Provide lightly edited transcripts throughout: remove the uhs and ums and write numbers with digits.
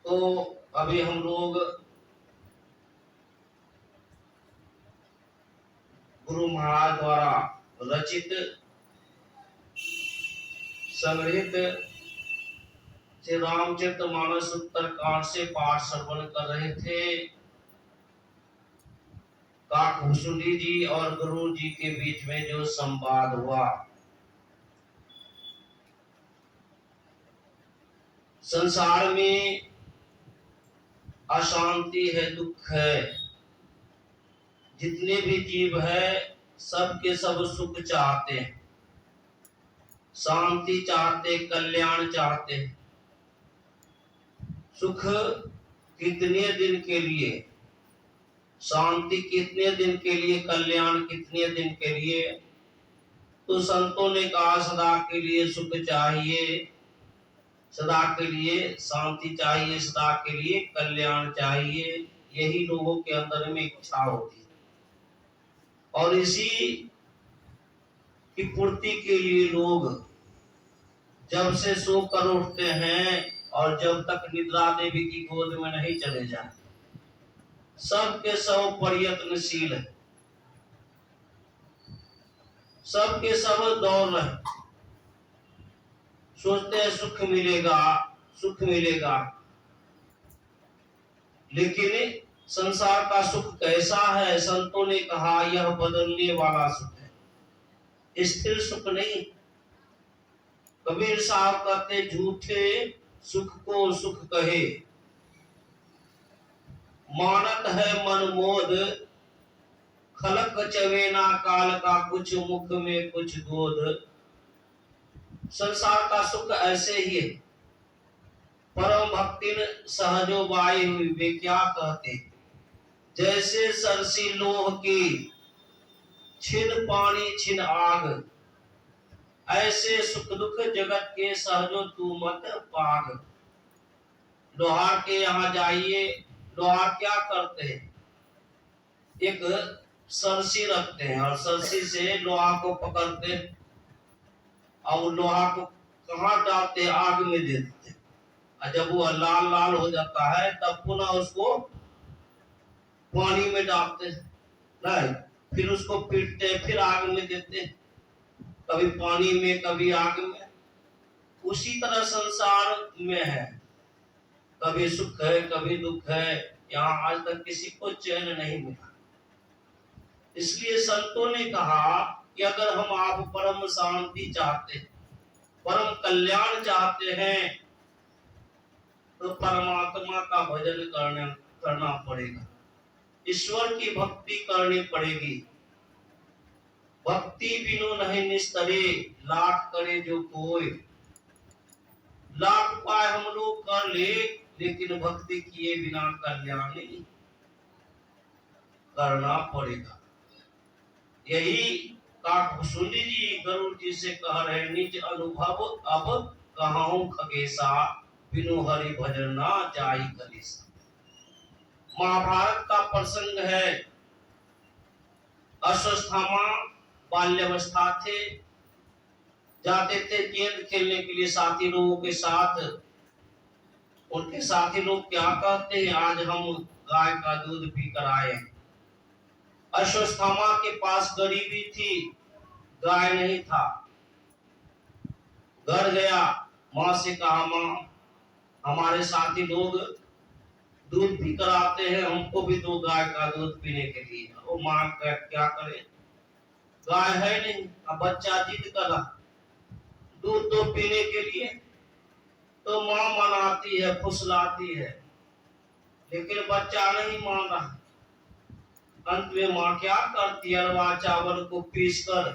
तो अभी हम लोग गुरु महाराज द्वारा रचित संग्रहित श्री रामचरितमानस उत्तरकांड से पाठ श्रवण कर रहे थे। काकभूषुंडी जी और गुरु जी के बीच में जो संवाद हुआ, संसार में अशांति है, दुख है, जितने भी जीव है सब के सब सुख चाहते हैं, शांति चाहते, कल्याण चाहते हैं। सुख कितने दिन के लिए, शांति कितने दिन के लिए, कल्याण कितने दिन के लिए? तो संतों ने कहा सदा के लिए सुख चाहिए, सदा के लिए शांति चाहिए, सदा के लिए कल्याण चाहिए। यही लोगों के अंदर में इच्छा होती है और इसी की पूर्ति के लिए लोग जब से सो कर उठते हैं और जब तक निद्रा देवी की गोद में नहीं चले जाए, सब के सब प्रयत्नशील है, सब के सब दौड़ रहे, सोचते हैं सुख मिलेगा, सुख मिलेगा। लेकिन संसार का सुख कैसा है? संतों ने कहा यह बदलने वाला सुख है, स्थिर सुख नहीं। कबीर साहब कहते झूठे सुख को सुख कहे, मानत है मन मोद, खलक चवेना काल का कुछ मुख में कुछ गोद। संसार का सुख ऐसे ही है। परम भक्ति सहजो बाई हुई, वे क्या कहते, जैसे सरसी लोह की छिन पानी छिन आग, ऐसे सुख दुख जगत के सहजो तू मत पाग। लोहार के यहाँ जाइए, लोहार क्या करते हैं, एक सरसी रखते हैं और सरसी से लोहा को पकड़ते हैं और लोहा को कहाँ डालते, आग में दे देते हैं। और जब वो लाल लाल हो जाता है तब पुनः उसको पानी में डालते हैं, नहीं फिर उसको पीटते, फिर आग में देते हैं, कभी पानी में कभी आग में। उसी तरह संसार में है, कभी सुख है कभी दुख है। यहाँ आज तक किसी को चैन नहीं मिला। इसलिए संतों ने कहा कि अगर हम आप परम शांति चाहते, परम कल्याण चाहते हैं तो परमात्मा का भजन करना पड़ेगा, ईश्वर की भक्ति करनी पड़ेगी। भक्ति बिनु नहीं निस्तरे, लाख करे जो कोई। लाख उपाय हम लोग कर ले, लेकिन भक्ति किए बिना कल्याण नहीं करना पड़ेगा। यही काकभूषुंडी जी गरुड़ जी से कह रहे, निज अनुभव अब कहाऊं खगेशा, बिनु हरि भजन ना जाई कलेसा। महाभारत का प्रसंग है। अश्वत्थामा बाल्यावस्था थे, जाते थे गेंद खेलने के लिए साथी लोगों के साथ। उनके साथी लोग क्या कहते हैं, आज हम गाय का दूध पीकर आए। अश्वत्थामा के पास गरीबी थी, गाय नहीं था। घर गया, माँ से कहा माँ हमारे साथी लोग दूध पीकर आते हैं, हमको भी दो गाय का दूध पीने के लिए। वो माँ क्या करे, गाय है नहीं, अब बच्चा जिद करा दूध तो पीने के लिए, तो माँ मनाती है, फुसलाती है, लेकिन बच्चा नहीं मान रहा। अंत में माँ क्या करती है, अरवा चावल को पीसकर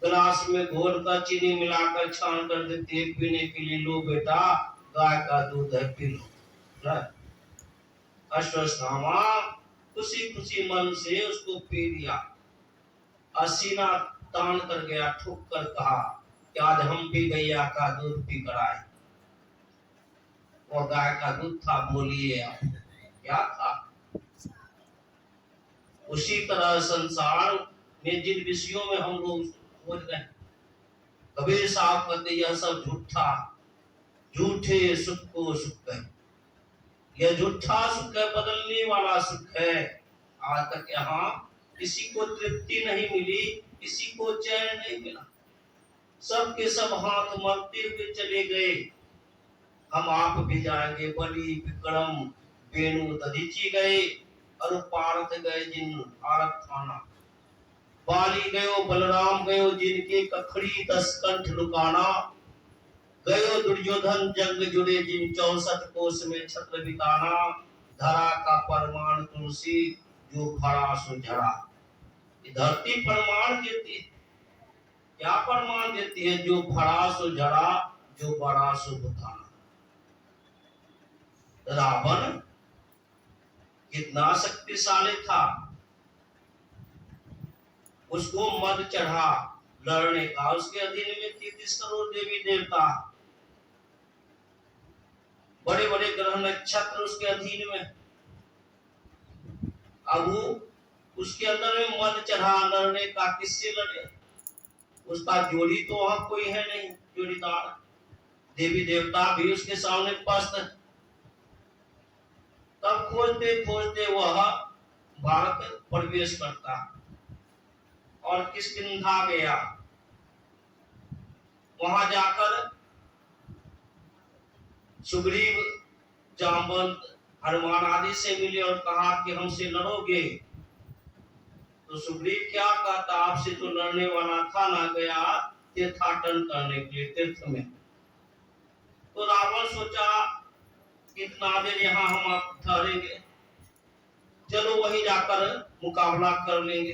गिलास में घोल कर चीनी मिलाकर छान कर देती है पीने के लिए, लो बेटा गाय का दूध है पी लो। अश्वत्थामा खुशी खुशी मन से उसको पी लिया। सीना तान कर गया, ठुक कर कहा कि आज हम भी गैया का दूध पी कर आए। और गाय का दूध था, बोलिए आप क्या था। उसी तरह संसार में जिन विषयों में हम लोग खोज रहे, कबीर साहब कहते यह सब झूठा, झूठे सुख को सुख है। यह झूठा सुख है, बदलने वाला सुख है। आज तक यहाँ किसी को तृप्ति नहीं मिली, किसी को चैन नहीं मिला, सबके सब हाथ मलते हुए चले गए। हम आप भी जाएंगे, बलि विक्रम वेणु दधीची गए, और पार्थ गए जिन आरत थाना। बाली गयो बलराम गयो, जिनके कखड़ी 10 कंठ लुकाना। गयो दुर्योधन जंग जुड़े, जिन 64 कोस में छत्र बिताना। धरा का परमाण तुलसी, जो फड़ा सो झड़ा। धरती प्रमाण देती है, क्या प्रमाण देती है? जो फड़ा सो झड़ा, जो बड़ा सो बुताना। रावण कितना शक्तिशाली था, उसको मद चढ़ा लड़ने का। उसके अधीन में 33 करोड़ देवी देवता, बड़े बड़े ग्रह नक्षत्र उसके अधीन में। अब वो उसके अंदर में मद चढ़ा लड़ने का। किससे लड़े? उसका जोड़ी तो वहां कोई है नहीं, जोड़ीदार। देवी देवता भी उसके सामने पस्त। तब खोजते खोजते वह भारत प्रवेश करता और किष्किंधा गया। वहां जाकर सुग्रीव, जामवंत, हनुमान आदि से मिले और कहा कि हमसे लड़ोगे? तो सुग्रीव क्या कहता, आपसे तो लड़ने वाला था ना, गया तीर्थाटन करने के लिए तीर्थ में। तो रावण सोचा कितना देर यहाँ हम आप ठहरेंगे, चलो वहीं जाकर मुकाबला कर लेंगे।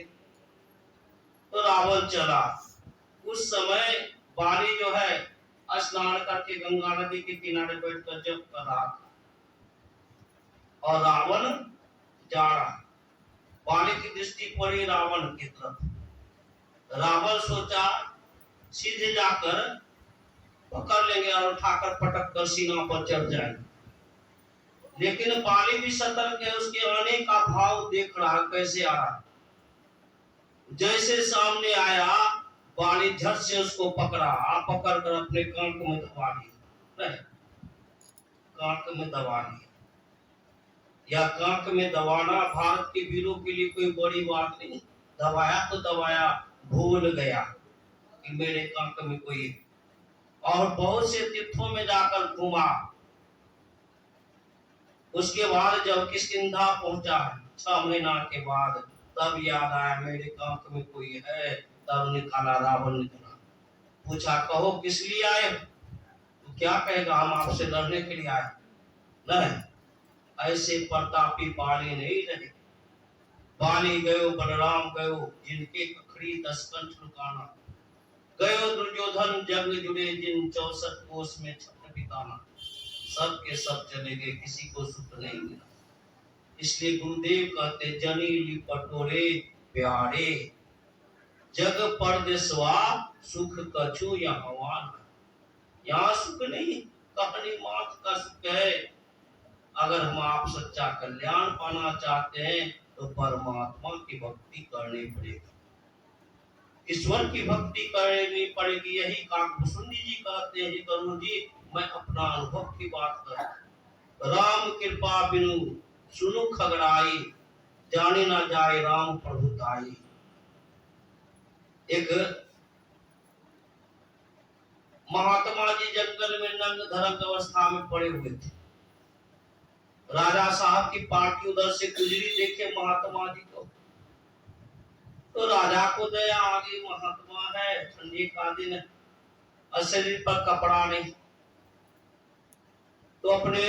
तो रावण चला। उस समय बाली जो है स्नान करके गंगा नदी के किनारे बैठकर जप कर रहा था और रावण जा रहा। बाली की दृष्टि पड़ी रावण की तरफ। रावण सोचा सीधे जाकर पकड़ लेंगे और उठाकर पटक कर सीना पर चढ़ जाएंगे। लेकिन बाली भी सतर्क है, उसके आने का भाव देख रहा कैसे आ रहा। जैसे सामने आया, बाली झट से उसको पकड़ा, पकड़ कर अपने कांक में दबा लिया। कांक में दबा लिया। या कांक में दबाना भारत के वीरों के लिए कोई बड़ी बात नहीं। दबाया तो दबाया, भूल गया कि मेरे कांक में कोई। और बहुत से तीर्थों में जाकर घूमा। उसके बाद जब किष्किंधा पहुंचा 6 महीना के बाद, तब याद आया मेरे कांक में कोई है। तब निकाला, रावण निकला। पूछा कहो किस लिए आए? तो क्या कहेगा, हम आपसे लड़ने के लिए आए। नहीं, ऐसे प्रतापी बाली नहीं रहे। बाली गयो बलराम गयो, जिनके कखड़ी 10 कंठ लुकाना। गयो दुर्योधन जंग जुड़े, जिन 64 कोस में छत्र बिताना। सब के सब चले गए, किसी को सुख नहीं मिला। इसलिए गुरुदेव कहते, जनी लिपटोरे प्यारे, जग परदेसवा सुख कछु यहाँ। यहाँ सुख नहीं, कहानी मात्र का सुख है। अगर हम आप सच्चा कल्याण पाना चाहते हैं तो परमात्मा की भक्ति करनी पड़ेगी, ईश्वर की भक्ति करनी पड़ेगी। यही काकभूषुंडी जी कहते हैं, करुण जी मैं अपना अनुभव की बात कर। राम कृपा बिनु सुनु खगड़ाई, जाने ना जाए राम प्रभुताई। एक महात्मा जी जंगल में नंग धरंग अवस्था में पड़े हुए थे। राजा साहब की पार्टी उधर से गुजरी, देखे महात्मा जी को। तो राजा को दया आ गई, महात्मा है, ठंडी का दिन है, शरीर पर कपड़ा नहीं। तो अपने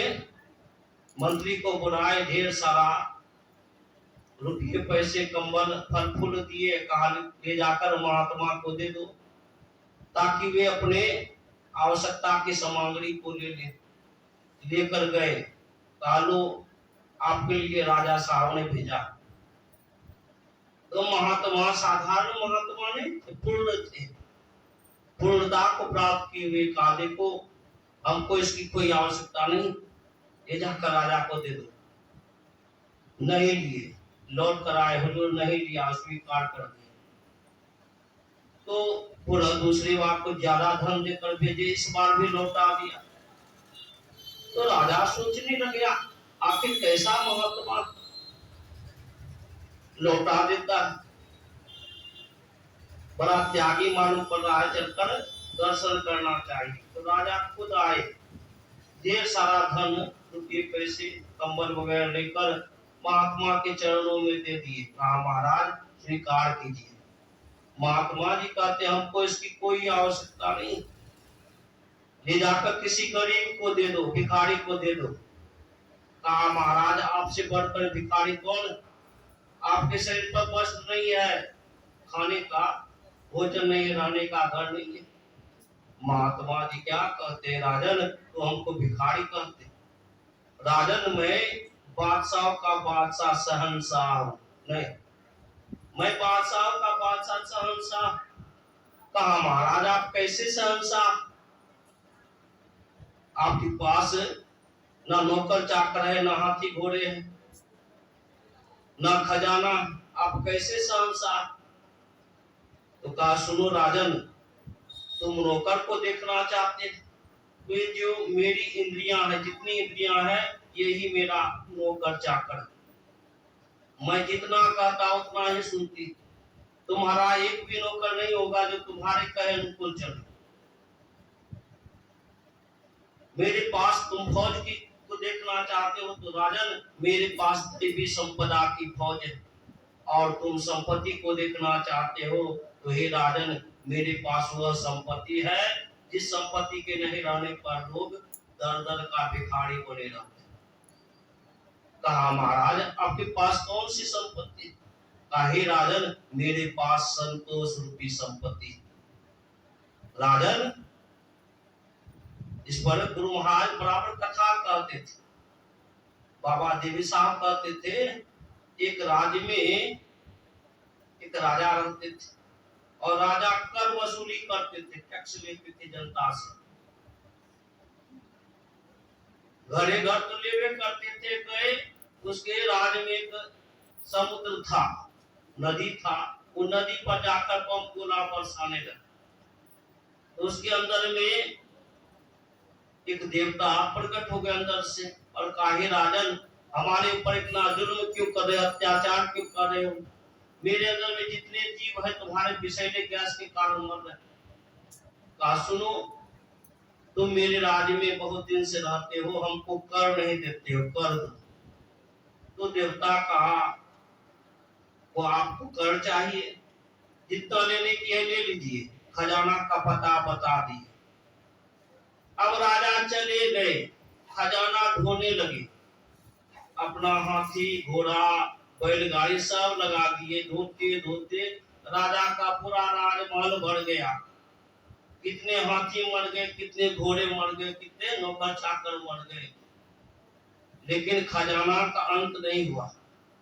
मंत्री को बुलाए, ढेर सारा रुपये पैसे कंबल फल फूल दिए। कहा ले जाकर महात्मा को दे दो, ताकि वे अपने आवश्यकता की सामग्री को लेकर गए। कहा लो आपके लिए राजा साहब ने भेजा। तो महात्मा साधारण महात्मा नहीं थे, पूर्ण थे। पूर्णता को प्राप्त किए हुए कहा देखो हमको इसकी कोई आवश्यकता नहीं, ये जाकर राजा को दे दो। नहीं लिए, लौट कर आए, हुजूर नहीं लिया, स्वीकार कर दिया। तो पूरा दूसरी बार को ज्यादा धन देकर भेजे, इस बार भी लौटा दिया। तो राजा सोचने लग गया आखिर कैसा महात्मा लौटा देता है। बड़ा त्यागी मालूम पड़ रहा है, चलकर दर्शन करना चाहिए। तो राजा खुद आए, ढेर सारा धन, रुपये पैसे, कंबल वगैरह लेकर महात्मा के चरणों में दे दिए। कहा महाराज स्वीकार कीजिए। महात्मा जी कहते हमको इसकी कोई आवश्यकता नहीं, ले जाकर किसी गरीब को दे दो, भिखारी को दे दो। कहा महाराज आपसे बढ़कर भिखारी कौन? आपके शरीर पर वस्त्र नहीं है, खाने का भोजन नहीं, रहने का घर नहीं है। महात्मा जी क्या कहते, राजन तो हमको भिखारी कहते। राजन मैं बादशाह का बादशाह शहंशाह हूं। नहीं, मैं बादशाह का बादशाह शहंशाह। कहा महाराज आप कैसे शहंशाह? आपके पास ना नौकर चाकर है, ना हाथी घोड़े हैं, ना खजाना, आप कैसे शहंशाह? तो कहा सुनो राजन, तुम नौकर को देखना चाहते, तो ये जो मेरी इंद्रियां हैं, जितनी इंद्रियां हैं, यही मेरा नौकर चाकर। मैं जितना कहता उतना ही सुनती। तुम्हारा एक भी नौकर नहीं होगा जो तुम्हारे कहे अनुकूल चले। मेरे पास तुम फौज की को देखना चाहते हो, तो राजन मेरे पास देवी संपदा की फौज है। और तुम संपत्ति को देखना चाहते हो, तो हे राजन मेरे पास वह संपत्ति है जिस संपत्ति के नहीं रहने पर लोग दर दर का भिखारी बने रहते। कहा महाराज आपके पास कौन सी संपत्ति? कहा हे राजन मेरे पास संतोष रूपी संपत्ति। राजन इस पर गुरु महाराज बराबर कथा कहते थे। बाबा देवी साहब कहते थे एक राज्य में एक राजा रहते थे, और राजा कर वसूली करते थे, टैक्स लेते थे जनता से। घरे घर तो लेवे करते थे। गए उसके राज्य में एक समुद्र था, नदी था। वो नदी पर जाकर पंप गोला बरसाने लगे। तो उसके अंदर में एक देवता प्रकट हो गया अंदर से, और कहा हे राजन हमारे ऊपर इतना जुल्म क्यों कर रहे हो, अत्याचार क्यों कर रहे हो? मेरे अंदर में जितने जीव है तुम्हारे विषैले गैस के कारण मर रहे। कहा सुनो तुम मेरे राज्य में बहुत दिन से रहते हो, हमको कर नहीं देते हो, कर दो। तो देवता कहा वो आपको कर चाहिए, जितना लेने की है ले लीजिए, खजाना का पता बता दिए। अब राजा चले गए, खजाना ढोने लगे, अपना हाथी घोड़ा बैलगाड़ी सब लगा दिए। धोते धोते राजा का पूरा राजमहल भर गया। कितने हाथी मर गए, कितने घोड़े मर गए, कितने नौकर चाकर मर गए, लेकिन खजाना का अंत नहीं हुआ।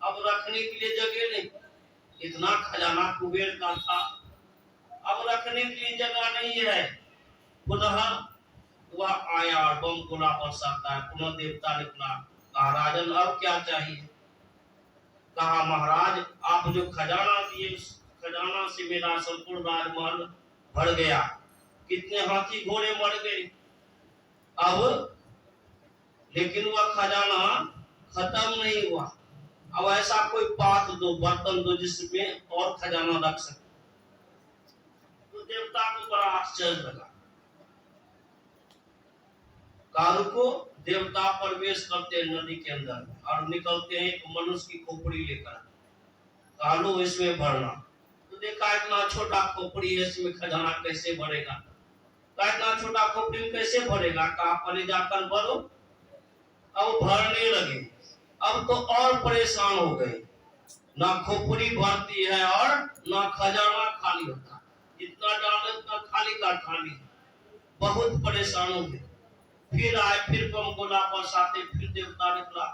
अब रखने के लिए जगह नहीं, इतना खजाना कुबेर का था, अब रखने के लिए जगह नहीं है। पुनः वह आया और बम गोला बरसाता है। पुनः देवता निकला। कहा राजन अब क्या चाहिए? कहा महाराज आप जो खजाना दिए उस खजाना से मेरा संपूर्ण राजमहल भर गया, कितने हाथी घोड़े मर गए। अब लेकिन वह खजाना खत्म नहीं हुआ। अब ऐसा कोई पात्र दो, बर्तन दो जिसमें और खजाना रख सके। तो देवता को बड़ा आश्चर्य लगा। काल को देवता प्रवेश करते हैं नदी के अंदर और निकलते हैं एक मनुष्य की खोपड़ी लेकर। कालो इसमें भरना। तो देखा इतना छोटा खोपड़ी है, इसमें खजाना कैसे भरेगा? इतना छोटा खोपड़ी में कैसे भरेगा? कहा पहले जाकर भरो। अब भरने लगे। अब तो और परेशान हो गए, ना खोपड़ी भरती है और ना खजाना खाली होता, जितना डाले उतना खाली का खाली। बहुत परेशान हो गए। फिर आए, फिर बम गोला बरसाते, फिर देवता निकला।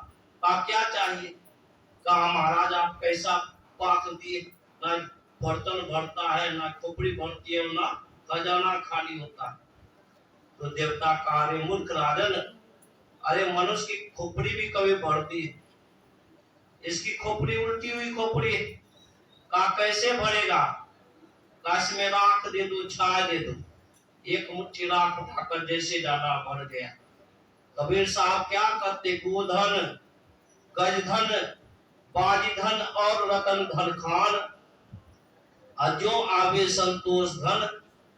कहा क्या चाहिए? कहा महाराज आप कैसा पात्र दिए, ना बर्तन भरता है, ना खोपड़ी भरती है, ना खजाना खाली होता है। तो देवता कहा अरे मूर्ख राजन, अरे मनुष्य की खोपड़ी भी कभी भरती है, इसकी खोपड़ी उल्टी हुई खोपड़ी है। कहा कैसे भरेगा? कहा इसमें राख दे दो, छाया दे दो। एक मुट्ठी राख उठाकर जैसे डाला भर गया। कबीर साहब क्या कहते, गोधन गजधन बाजीधन और रतन धन खान, और जो आवे संतोष धन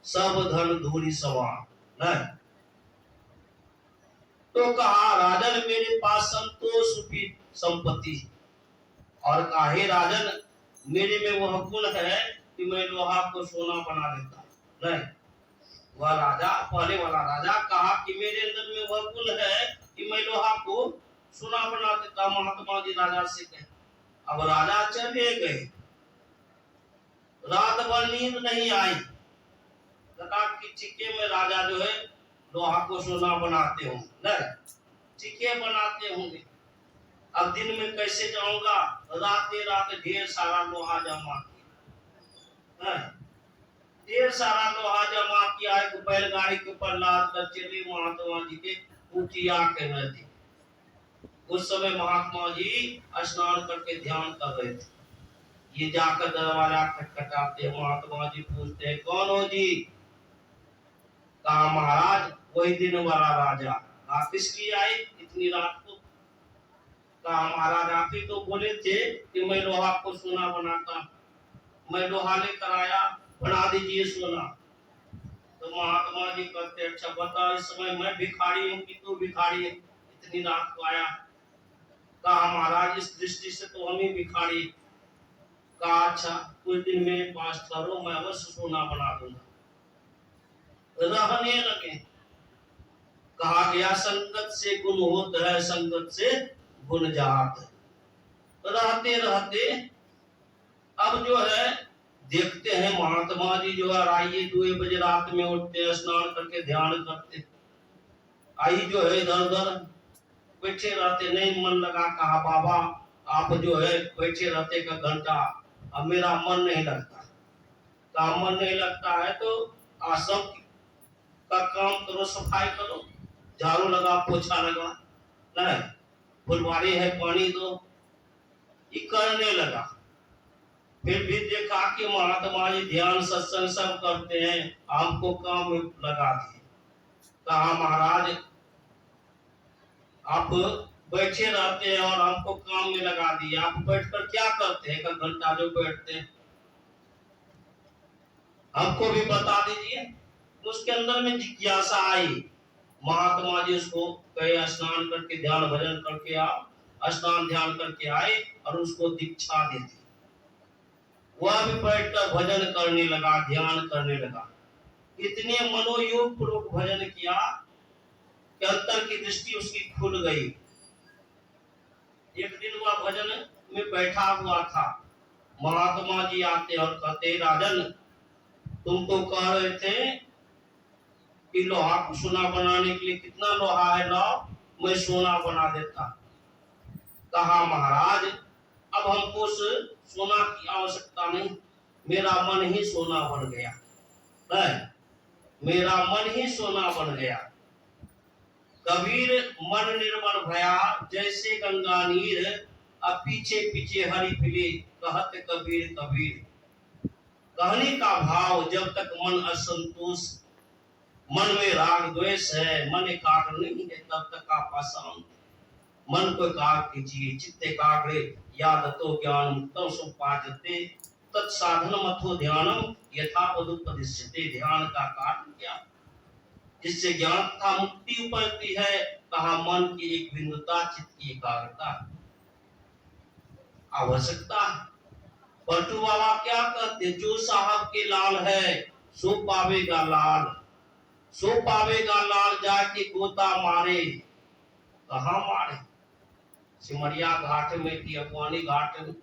सब धन धूरी समान। नहीं तो कहा राजन मेरे पास संतोष रूपी संपत्ति, और काहे राजन मेरे में वह गुण है कि मैं लोहा को सोना बना देता। नहीं, वह राजा, पहले वाला राजा कहा कि मेरे अंदर में वह गुण है कि मैं लोहा को सोना बना देता। महात्मा जी राजा से कहे। अब राजा चले गए, रात भर नींद नहीं आई, लगा कि चिक्के में राजा जो है लोहा को सोना बनाते होंगे, नहीं चिक्के बनाते होंगे। अब दिन में कैसे जाऊंगा, रातें रात ढेर सारा लोहा जमा किया, ढेर सारा लोहा जमा किया। एक बैलगाड़ी के ऊपर लाद कर चले महात्मा जी के कुटिया के नजदीक। उस समय महात्मा जी स्नान करके ध्यान कर रहे थे। ये जाकर दरवाजा खटखटाते हैं, महात्मा जी पूछते हैं कौन हो जी? कहा महाराज वही दिन वाला राजा। आप किसलिए आए इतनी रात को? कहा महाराज आप ही तो बोले थे कि मैं लोहा को सोना बनाता, मैं लोहा लेकर आया, बना दीजिए सोना। तो महात्मा जी कहते अच्छा बता इस समय मैं भिखारी हूँ कि तू भिखारी है, इतनी रात को आया? कहा महाराज इस दृष्टि से तो हम ही भिखारी। कहा अच्छा कुछ दिन मेरे पास ठहरो, मैं अवश्य सोना बना दूंगा। रहने लगे। कहा गया संगत से गुण होता है, संगत से गुण जात है। रहते रहते अब जो है देखते हैं महात्मा जी जो है आइए 2 बजे रात में उठते, स्नान करके ध्यान करते, आई जो है इधर उधर बैठे रहते, नहीं मन लगा। कहा बाबा आप जो है बैठे रहते का घंटा, अब मेरा मन नहीं लगता। कहा मन नहीं लगता है तो आश्रम का काम करो, सफाई करो, झाड़ू लगा, पोछा लगा, नहीं फुलवारी है पानी दो। ये करने लगा। फिर भी देखा कि महात्मा जी ध्यान सत्संग सब करते हैं, हमको काम में लगा दिए। कहा महाराज आप बैठे रहते हैं और हमको काम में लगा दिए, आप बैठकर क्या करते हैं? 1 घंटा जो बैठते हैं हमको भी बता दीजिए। उसके अंदर में जिज्ञासा आई। महात्मा जी उसको कहे स्नान करके ध्यान भजन करके आओ, स्नान ध्यान करके आए और उसको दीक्षा दे दी। वह भी बैठकर भजन करने लगा, ध्यान करने लगा। इतने मनोयोग पूर्वक भजन किया कि अंतर की दृष्टि उसकी खुल गई। एक दिन वह भजन में बैठा हुआ था, महात्मा जी आते और कहते राजन तुम तो कह रहे थे कि लोहा को सोना बनाने के लिए कितना लोहा है, लाओ मैं सोना बना देता। कहा महाराज अब हमको सोना की आवश्यकता नहीं, मेरा मन ही सोना बन गया, नहीं मेरा मन ही सोना बन गया। कबीर मन निर्मल भया जैसे गंगा नीर, अब पीछे पीछे हरि फिरे कहत कबीर कबीर। कहने का भाव जब तक मन असंतोष, मन में राग द्वेष है, मन एकाग्र नहीं है, तब तक आप अशांत। मन को एकाग्र कीजिए, चित्त एकाग्रे यादतो ज्ञान मुक्तम संपादते तत्साधन मथो ध्यानम यथा पदुपदिश्यते। ध्यान का कारण क्या? जिससे ज्ञान तथा मुक्ति उपजती है। कहा मन की एक बिंदुता, चित्त की एकाग्रता आवश्यकता। पलटू बाबा क्या कहते, जो साहब के लाल है सो पावेगा लाल, सो पावेगा लाल जाके गोता मारे। कहा मारे? सिमरिया घाट में की, अफवानी घाट में,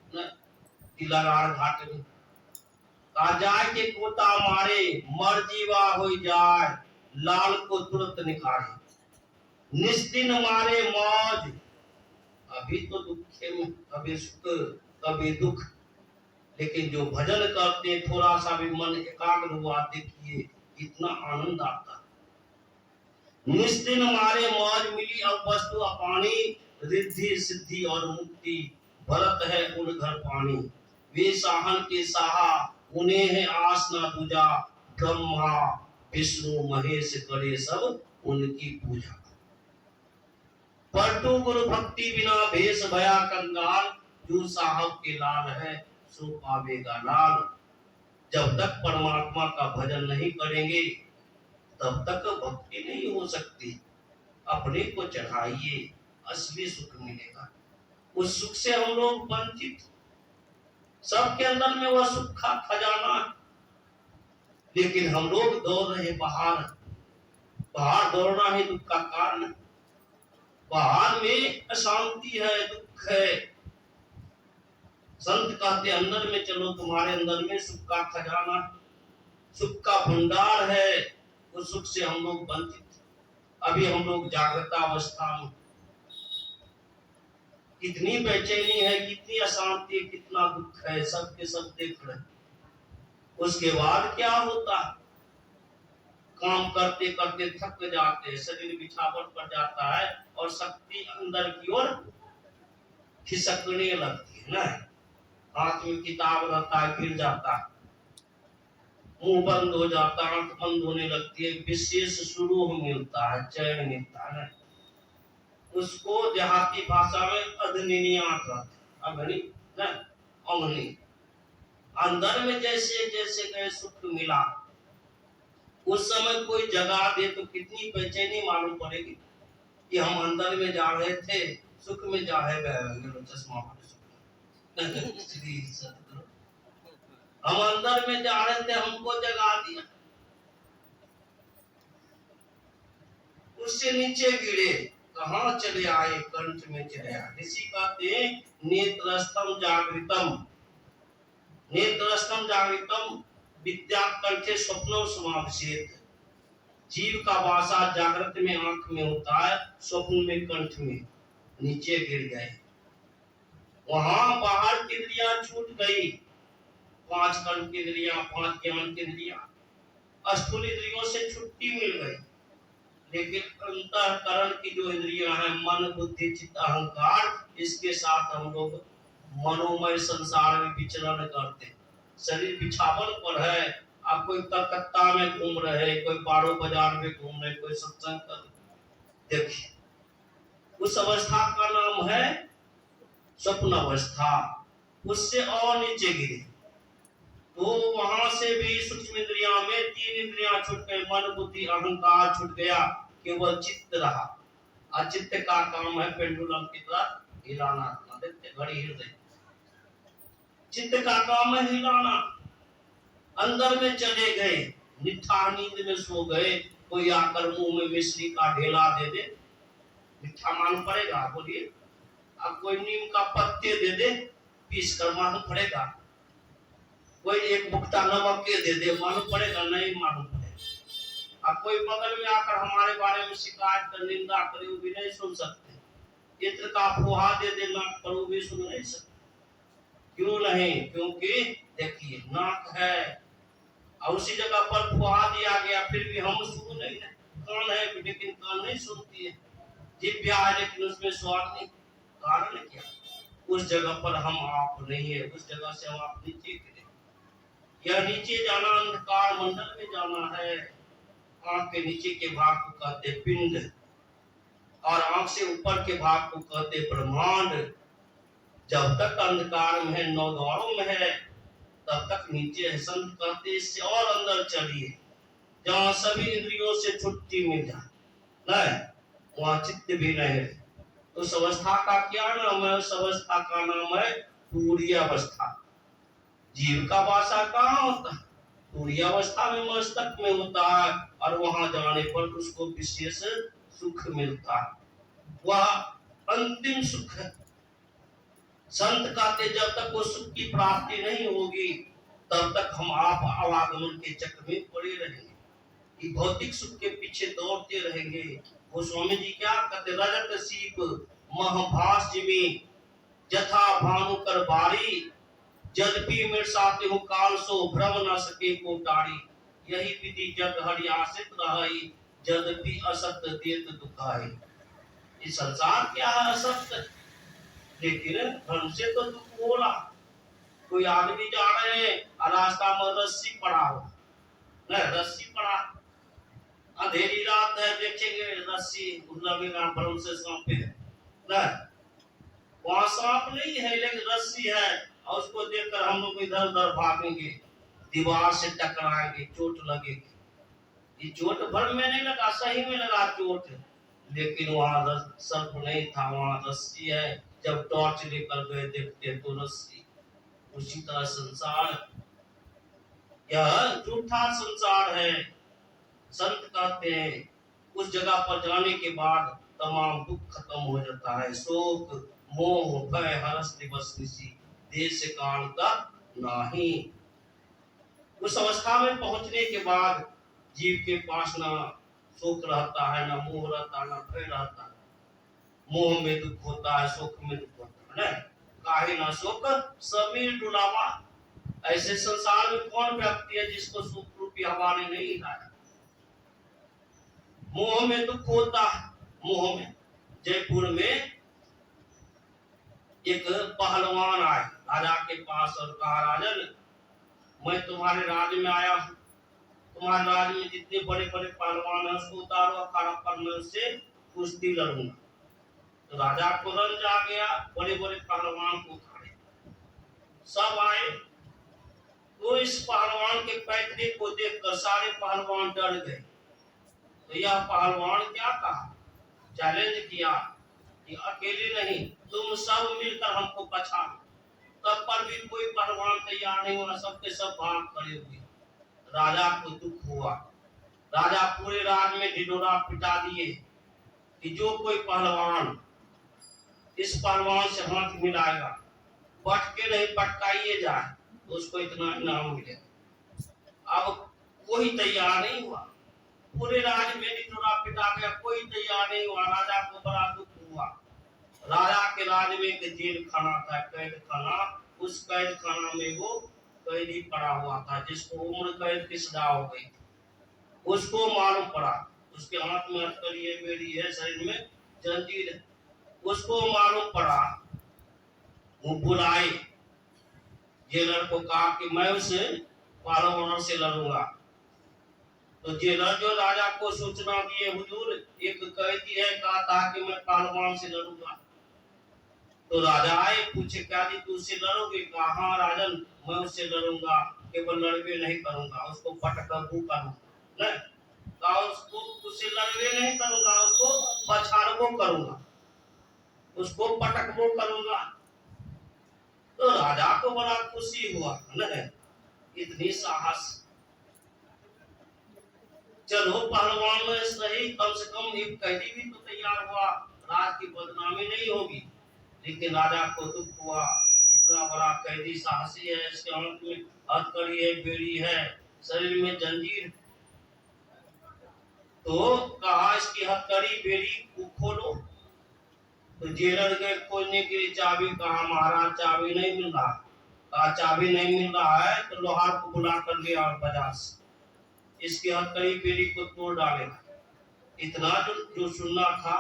तिलाराड़ घाट में। कहा जाके गोता मारे, मर जीवा हो जाए लाल को तुरंत निकाले। निस्दिन मारे मौज, अभी तो दुखे में, कभी सुख कभी दुख। लेकिन जो भजन करते थोड़ा सा भी मन एकाग्र हुआ, देखिए इतना आनंद आता। निस्दिन मारे मौज मिली अब वस्तु अपानी, रिद्धि सिद्धि और मुक्ति भरत है उन घर पानी। वे साहन के साहा उन्हें है आस ना दूजा, ब्रह्मा विष्णु महेश करे सब उनकी पूजा। पर खाटू गुरु भक्ति बिना भेष भया कंगाल, जो साहब के लाल है सो पावेगा लाल। जब तक परमात्मा का भजन नहीं करेंगे तब तक भक्ति नहीं हो सकती। अपने को चढ़ाइए, असली सुख मिलेगा। उस सुख से हम लोग वंचित, सबके अंदर में वह सुख का खजाना, लेकिन हम लोग दौड़ रहे बाहर। बाहर दौड़ना ही दुख का कारण। बाहर में अशांति है, दुख है। संत कहते अंदर में चलो, तुम्हारे अंदर में सुख का खजाना, सुख का भंडार है। उस सुख से हम लोग वंचित। अभी हम लोग जागृत अवस्था में, कितनी बेचैनी है, कितनी अशांति, कितना दुख है, सब के सब देख रहे। उसके बाद क्या होता, काम करते करते थक जाते, शरीर बिछावट पड़ जाता है और शक्ति अंदर की ओर खिसकने लगती है ना। हाथ में किताब रहता है, गिर जाता, मुंह बंद हो जाता, आंख बंद होने लगती है। विशेष सुरूह मिलता है, चैन मिलता है। उसको देहाती भाषा में अग्निनिया कहते हैं। अग्नि ना, अग्नि। अंदर में जैसे जैसे गए सुख मिला, उस समय कोई जगा दे तो कितनी बेचैनी मालूम पड़ेगी कि हम अंदर में जा रहे थे, सुख में जा रहे गए। चश्मा हम अंदर में जा रहे थे, हमको जगा दिया, उससे नीचे गिरे, कहाँ चले आए, कंठ में चले आए। ऋषि कहते हैं नेत्रस्थम जागृतम, नेत्रस्थम जागृतम विद्या कंठे स्वप्नम समाविशेत। जीव का वासा जागृत में आंख में होता है, स्वप्न में कंठ में। नीचे गिर गए, वहां बाहर की इंद्रियां छूट गई। 5 कर्म की इंद्रियां, 5 ज्ञान की इंद्रियां, स्थूल इंद्रियों से छुट्टी मिल गई। लेकिन अंतःकरण की जो इंद्रियां हैं, मन बुद्धि चित्त अहंकार, इसके साथ हम लोग मनोमय संसार में विचरण करते। शरीर बिछावन पर है, आप कोई कलकत्ता में घूम रहे, कोई बारो बाजार में घूम रहे, कोई सत्संग कर, देखिए उस अवस्था का नाम है स्वप्न अवस्था। उससे और नीचे गिरे तो वहां से भी सूक्ष्म इंद्रियां में 3 इंद्रियां छूट गए, मन बुद्धि अहंकार छूट गया, केवल चित्त रहा। और चित्त का काम है पेंडुलम की तरह हिलाना, घड़ी हिल रही, चित्त का काम है हिलाना। अंदर में चले गए, मिठा नींद में सो गए। कोई आकर मुंह में मिश्री का ढेला दे दे, मिठा मालूम पड़ेगा? बोलिए। अब कोई नीम का पत्ते दे दे, पीस कर मालूम पड़ेगा? कोई एक मुक्ता नमक के दे दे, मालूम पड़ेगा? नहीं मालूम पड़ेगा। अब कोई बगल में आकर हमारे बारे में शिकायत कर, निंदा करे, वो भी नहीं सुन सकते। इत्र का फुहा दे दे नाक पर, वो भी सुन नहीं सकते। क्यों नहीं? क्योंकि देखिए नाक है और उसी जगह पर फुहा दिया गया, फिर भी हम सुन नहीं रहे। कान है लेकिन कान नहीं सुनती है, जिह्वा है लेकिन उसमें स्वाद नहीं। कारण क्या? उस जगह पर हम आप नहीं है, उस जगह से हम आप नीचे गिरे। यह नीचे जाना अंधकार मंडल में जाना है। आंख के नीचे के भाग को कहते पिंड और आंख से ऊपर के भाग को कहते ब्रह्मांड। जब तक अंधकार में है, 9 द्वारों में है, तब तक नीचे है। संत कहते इससे और अंदर चलिए, जहाँ सभी इंद्रियों से छुट्टी मिल जाए, नहीं वहाँ चित्त भी नहीं रहे। उस अवस्था का क्या नाम है? उस अवस्था का नाम है पूरी अवस्था। जीव का वासा कहाँ होता है? पूरी अवस्था में मस्तक में होता है, और वहां जाने पर उसको विशेष सुख मिलता है। वह अंतिम सुख है। संत कहते जब तक वो सुख की प्राप्ति नहीं होगी, तब तक हम आप आवागमन के चक्र में पड़े रहेंगे, कि भौतिक सुख के पीछे दौड़ते रहेंगे। वो स्वामी जी क्या कहते? रजत सीप महभास जिमी जथा भानु कर बारी, जदपि मिर्साते हो काल सो भ्रम न सके को टारी। यही विधि जग हरि आश्रित रही, जदपि असत देत दुखाई। ये संसार क्या है? असत, लेकिन धर्म से तो दुख बोला। कोई आदमी जा रहे हैं और रास्ता में रस्सी पड़ा हो, न रस्सी पड़ा, अंधेरी रात है, देखेंगे रस्सी लगेगा, भ्रम से सांपे ना, वहां सांप नहीं है लेकिन रस्सी है, और उसको देखकर हम लोग इधर उधर भागेंगे, दीवार से टकराएंगे, चोट लगेगी। ये चोट भर में नहीं लगा, सही में लगा चोट, लेकिन वहां सर्प नहीं था, वहां रस्सी है। जब टॉर्च लेकर गए देखते तो रस्सी। उसी तरह संसार, यह झूठा संसार है। संत कहते हैं उस जगह पर जाने के बाद तमाम दुख खत्म हो जाता है। शोक मोह भय हर्ष दिवस निसी, देश काल का नाही। उस अवस्था में पहुंचने के बाद जीव के पास ना शोक रहता है, ना मोह रहता है, ना भय रहता है। मोह में दुख होता है, शोक में दुख होता है। काहे ना शोक समीर डुलावा। ऐसे संसार में कौन व्यक्ति है जिसको सुख रूपी हवा ने नहीं लाया। मोह में दुख होता है। मोह में जयपुर में एक पहलवान आए राजा के पास और कहा, राजन मैं तुम्हारे राज्य में आया हूँ, तुम्हारे राज्य में जितने बड़े बड़े पहलवान हैं उसको उतारो, अखाड़ा पर मैं उससे कुश्ती लड़ूंगा। तो राजा को रंज आ गया, बड़े बड़े पहलवान को उतारे, सब आए। तो इस पहलवान के पैतरे को देखकर सारे पहलवान डर गए। तो यह पहलवान क्या कहा, चैलेंज किया कि अकेले नहीं, तुम सब मिलकर हमको पछाड़ो। तब पर भी कोई पहलवान तैयार नहीं हुआ, सबके सब भाग खड़े हुए। राजा को दुख हुआ। राजा पूरे राज्य में ढिढोरा पिटा दिए कि जो कोई पहलवान इस पहलवान से हाथ मिलाएगा, पटके नहीं पटकाइए जाए तो उसको इतना इनाम मिलेगा। अब कोई तैयार नहीं हुआ, पूरे राज्य में ढिढोरा पिटा गया, कोई तैयार नहीं हुआ। राजा को बड़ा दुख हुआ। राजा के राज्य में एक जेल खाना था, कैद खाना। उस कैद खाना में वो कैदी पड़ा हुआ था जिसको उम्र कैद की सजा हो गई। उसको मालूम पड़ा, उसके हाथ में हथकड़ी है, बेड़ी है, शरीर में जंजीर है। उसको मालूम पड़ा, वो बुलाए जेलर को, कहा कि मैं उसे पहलवान से लड़ूंगा। तो जेलर जो राजा को सूचना दिए, हुजूर एक कैदी है, कहा था कि मैं पहलवान से लड़ूंगा। तो राजा आए, पूछे क्या जी तू उससे लड़ोगे? कहा हाँ राजन मैं उससे लड़ूंगा, केवल लड़वे नहीं करूंगा, उसको पटकबू करूंगा। कहा उसको उससे लड़वे नहीं करूंगा, उसको पछाड़बो करूंगा, उसको पटकबो करूंगा। तो राजा को बड़ा खुशी हुआ, न इतनी साहस। चलो पहलवान में सही, कम से कम एक कैदी भी तो तैयार हुआ, राज की बदनामी नहीं होगी। लेकिन राजा को दुख हुआ, इतना बड़ा कैदी साहसी है, इसके हाथ में हथकड़ी है, बेड़ी है, शरीर में जंजीर। तो कहा इसकी हथकड़ी बेड़ी को खोलो। तो जेलर गए खोलने के लिए, चाबी कहा महाराज चाबी नहीं मिल रहा। कहा चाबी नहीं मिल रहा है तो लोहार को बुला कर ले और बाजार से इसकी हथकड़ी बेड़ी को तोड़ डालेगा। इतना जो सुनना था।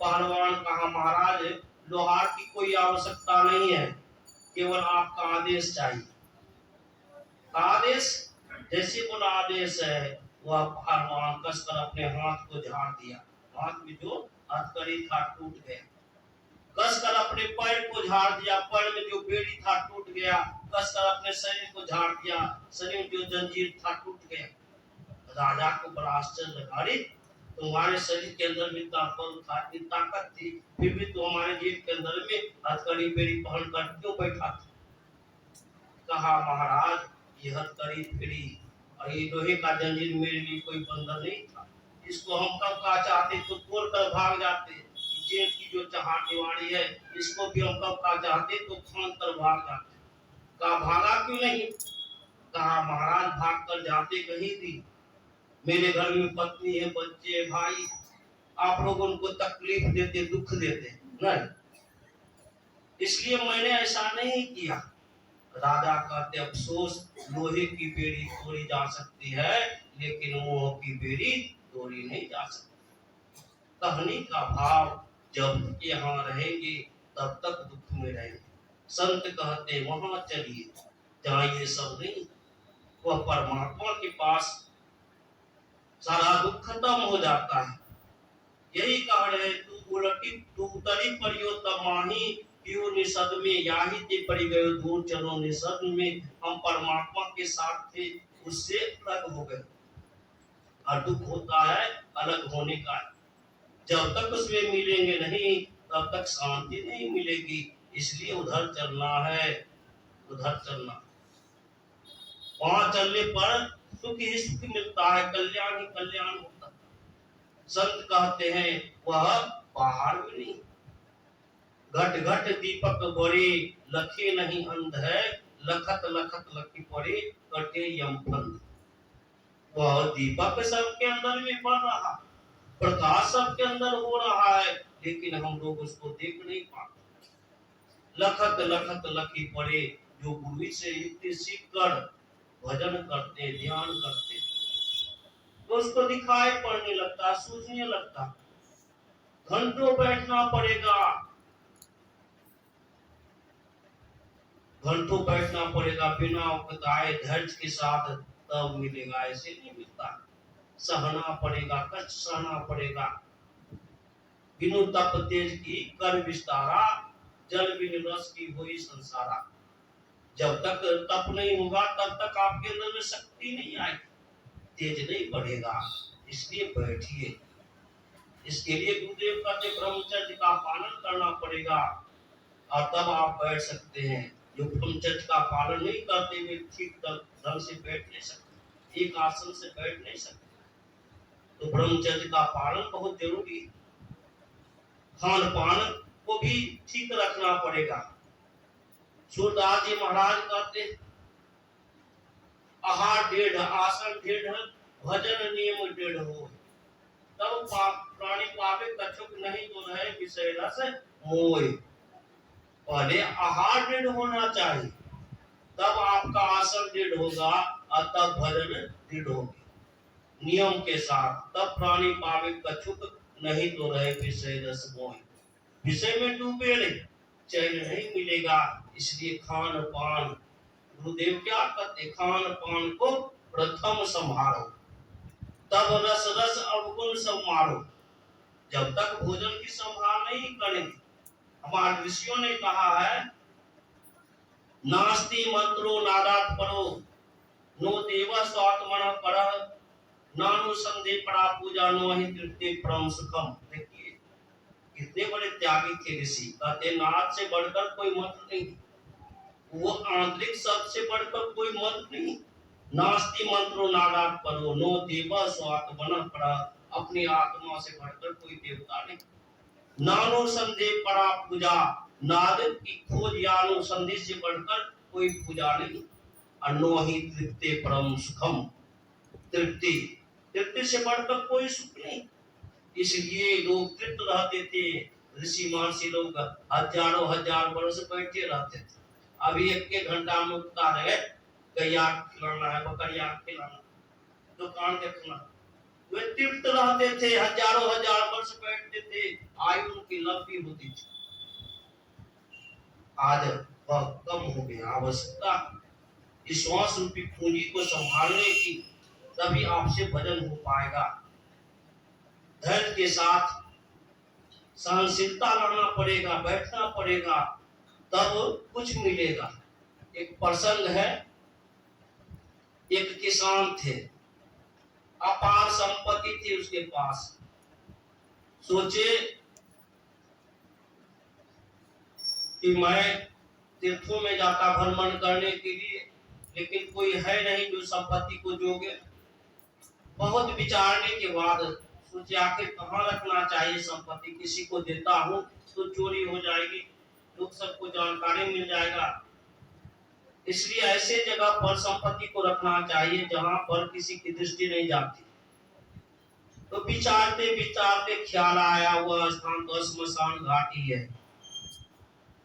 पहलवान कहा महाराज लोहार की कोई आवश्यकता नहीं है, केवल आपका आदेश चाहिए। आदेश? जैसे बोला आदेश है, वह पहलवान कसकर अपने हाथ को झाड़ दिया। हाथ में जो हथकड़ी था टूट गया। कसकर अपने पैर को झाड़ दिया, पैर में जो बेड़ी था टूट गया। कसकर अपने शरीर को झाड़ दिया, शरीर में जो जंजीर था टूट गया। राजा को बड़ा आश्चर्य लगा, अरे तुम्हारे शरीर के अंदर में बल था, इतनी ताकत थी, फिर भी तो हमारे जेल के अंदर में हथकड़ी बेड़ी पहन कर क्यों बैठा था? कहा महाराज ये हथकड़ी बेड़ी और ये लोहे का जंजीर मेरे लिए कोई बंधन नहीं था। इसको हम कब का चाहते तो तोड़ कर भाग जाते। जेल की जो चहार दीवारी है इसको भी हम कब का चाहते तो फांद कर भाग जाते। कहा भागा क्यों नहीं? कहा महाराज भाग कर जाते कहीं भी, मेरे घर में पत्नी है, बच्चे, भाई, आप लोग उनको तकलीफ देते, दुख देते नहीं, इसलिए मैंने ऐसा नहीं किया। राजा कहते अफसोस, लोहे की बेड़ी तोड़ी जा सकती है लेकिन मोह की बेड़ी तोड़ी नहीं जा सकती। कहने का भाव जब यहाँ रहेंगे तब तक दुख में रहेंगे। संत कहते वहां चलिए जहाँ ये सब नहीं, वह परमात्मा के पास सारा दुख खत्म हो जाता है। यही कह रहे तू उलटी दूतरी परियो तमाही क्यों निषद में याही ते परि गयो दूर चलो निषद में हम परमात्मा के साथ थे उससे अलग हो गए। और दुख होता है अलग होने का, जब तक उसमें मिलेंगे नहीं तब तक शांति नहीं मिलेगी। इसलिए उधर चलना है, उधर चलना। वहां चलने पर सुख ही सुख मिलता है, कल्याण ही कल्याण होता है। संत कहते हैं वह पहाड़ में नहीं, घट घट दीपक बड़े लखे नहीं अंध है, लखत लखत लखी पड़े कटे यमफंद। वह दीपक सबके अंदर में बढ़ रहा, प्रकाश सबके अंदर हो रहा है, लेकिन हम लोग उसको देख नहीं पाते। लखत लखत लखी पड़े, जो गुरु से युक्ति सीख कर भजन करते ध्यान करते तो उसको दिखाई पड़ने लगता, सूझने लगता। घंटों बैठना पड़ेगा, घंटों बैठना पड़ेगा बिना उकताए धैर्य के साथ, तब मिलेगा, ऐसे नहीं मिलता। सहना पड़ेगा, कष्ट सहना पड़ेगा। बिनु तप तेज की कर विस्तारा, जल बिन रस की हुई संसारा। जब तक तप नहीं होगा तब तक आपके अंदर में शक्ति नहीं आएगी, तेज नहीं बढ़ेगा। इसलिए बैठिए। इसके लिए गुरुदेव कहते ब्रह्मचर्य का पालन करना पड़ेगा और तब आप बैठ सकते हैं। जो ब्रह्मचर्य का पालन नहीं करते वे ठीक ढंग से बैठ नहीं सकते, एक आसन से बैठ नहीं सकते। तो ब्रह्मचर्य का पालन बहुत जरूरी है। खान पान को भी ठीक रखना पड़ेगा। सूरदास जी महाराज कहते आहार 1.5 आसन 1.5 भजन नियम 1.5 हो, तब प्राणी पावे कछुक नहीं तो रहे विषय रस मोय। पहले आहार 1.5 होना चाहिए, तब आपका आसन 1.5 होगा और तब भजन 1.5 होगी नियम के साथ। तब प्राणी पावे कछुक नहीं तो रहे विषय रस मोय। विषय में डूबे नहीं, चैन नहीं मिलेगा। इसलिए खान पान, गुरुदेव क्या कहते, खान पान को प्रथम संभालो, तब रस रस अवगुण सब मारो। जब तक भोजन की संभाल नहीं करेंगे, हमारे ऋषियों ने कहा है नास्ति मंत्रो नादात परो, नो देवा स्वात्मन परः, नानु संधि पड़ा पूजा नो ही तृप्ति परम सुखम। देखिए कितने बड़े त्यागी थे ऋषि। कहते नाद से बढ़कर कोई मंत्र नहीं, वो आंतरिक शब्द से बढ़कर कोई मंत्र नहीं। नास्ति मंत्रो नादात परो, नो देवा स्वात्मन परः, अपनी आत्मा से बढ़कर कोई देवता नहीं। नानो संधि पड़ा पूजा, नाद की खोज या अनुसंधि से बढ़कर कोई पूजा नहीं। अनो ही तृप्ति परम सुखम, तृप्ति, तृप्ति से बढ़कर कोई सुख नहीं। इसलिए लोग तृप्त रहते थे। ऋषि महर्षि लोग हजारों हजार वर्ष बैठे रहते थे। अभी 1 घंटा में उठता रहे, गैया खिलाना है, बकरिया खिलाना, दुकान देखना, वे तृप्त रहते थे, हजारों हजार वर्ष बैठते थे, आयु उनकी लंबी होती थी। आज वह कम हो गया। आवश्यकता इस श्वास रूपी पूंजी को संभालने की, तभी आपसे भजन हो पाएगा। धैर्य के साथ सहनशीलता लाना पड़ेगा, बैठना पड़ेगा, तब कुछ मिलेगा। एक प्रसंग है, एक किसान थे, अपार संपत्ति थी उसके पास। सोचे कि मैं तीर्थों में जाता भ्रमण करने के लिए, लेकिन कोई है नहीं जो संपत्ति को जोगे। बहुत विचारने के बाद सोचे आखिर कहाँ रखना चाहिए संपत्ति, किसी को देता हूँ तो चोरी हो जाएगी, लोग सबको जानकारी मिल जाएगा। इसलिए ऐसे जगह पर संपत्ति को रखना चाहिए जहां पर किसी की दृष्टि नहीं जाती। तो विचारते विचारते ख्याल आया हुआ स्थान तो श्मशान घाट ही है।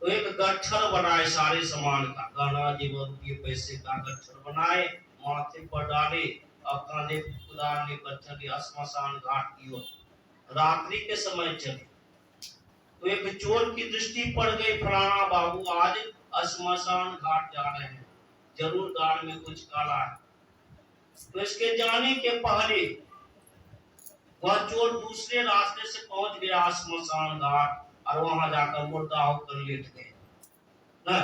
तो एक गट्ठर बनाए सारे सामान का, गहना जेवर रुपये पैसे का गट्ठर बनाए, माथे पर डाले और कांधे उतार लेकर चले श्मशान घाट की ओर। रात्रि के समय चले तो एक चोर की दृष्टि पड़ गई, फलाना बाबू आज श्मशान घाट जा रहे हैं, जरूर दाल में कुछ काला है। तो इसके जाने के पहले वह चोर दूसरे रास्ते से पहुंच गया स्मशान घाट और वहां जाकर मुर्दा होकर लेट गए ना।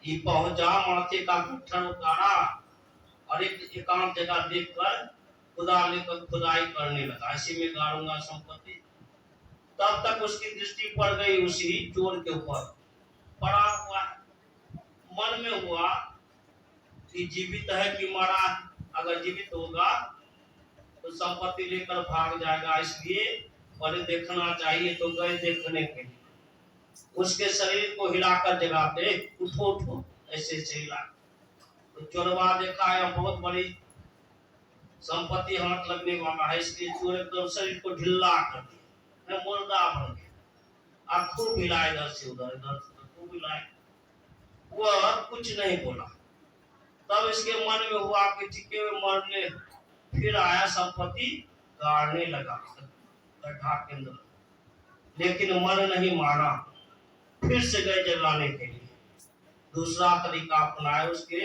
ये पहुंचा, माथे का गट्ठर उतारा और एक एकांत जगह देखकर खुदा लेकर खुदाई करने लगा, ऐसे में गाड़ूंगा संपत्ति। तब तक उसकी दृष्टि पड़ गई उसी चोर के ऊपर पड़ा हुआ। मन में हुआ कि जीवित है कि मरा। अगर जीवित होगा तो संपत्ति लेकर भाग जाएगा, इसलिए पहले देखना चाहिए। तो गए देखने के लिए, उसके शरीर को हिलाकर जगाते, उठो उठो, ऐसे हिला। तो चोरवा देखा यह बहुत बड़ी संपत्ति हाथ लगने वाला है, इसलिए चोर एकदम शरीर को ढिल्ला कर दिया, मुर्दा बन गया। खूब हिलाए इधर से उधर, इधर से खूब हिलाए, वह कुछ नहीं बोला। तब इसके मन में हुआ कि ठीक है मरने, फिर आया संपत्ति गाड़ने लगा गड्ढा के अंदर, लेकिन मन नहीं माना, फिर से गए जलाने के लिए। दूसरा तरीका अपनाया, उसके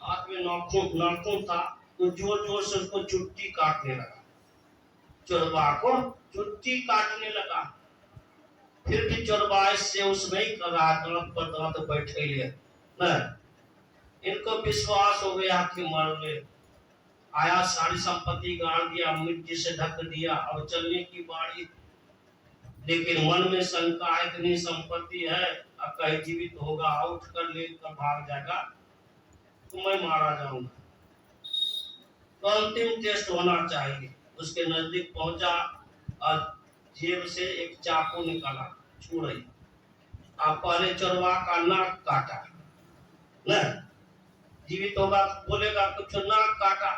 हाथ में नाखून था, तो जोर जोर से उसको चुट्टी काटने लगा, चोरबा को चुट्टी काटने लगा। फिर भी चोरबा इससे उसमें ही कर रहा, दांत पर दांत बैठे लिए न। इनको विश्वास हो गया कि मरने आया, सारी संपत्ति गाड़ दिया, मिट्टी से ढक दिया, अब चलने की बारी। लेकिन मन में शंका, इतनी संपत्ति है, अब कहीं जीवित होगा, उठ कर लेकर भाग जाएगा तो मैं मारा जाऊंगा। तो अंतिम टेस्ट होना चाहिए। उसके नजदीक पहुंचा और जेब से एक चाकू निकाला, छुरी। आप पहले चोरवा का नाक काटा न, जीवित होगा बोलेगा कुछ, नाक काटा,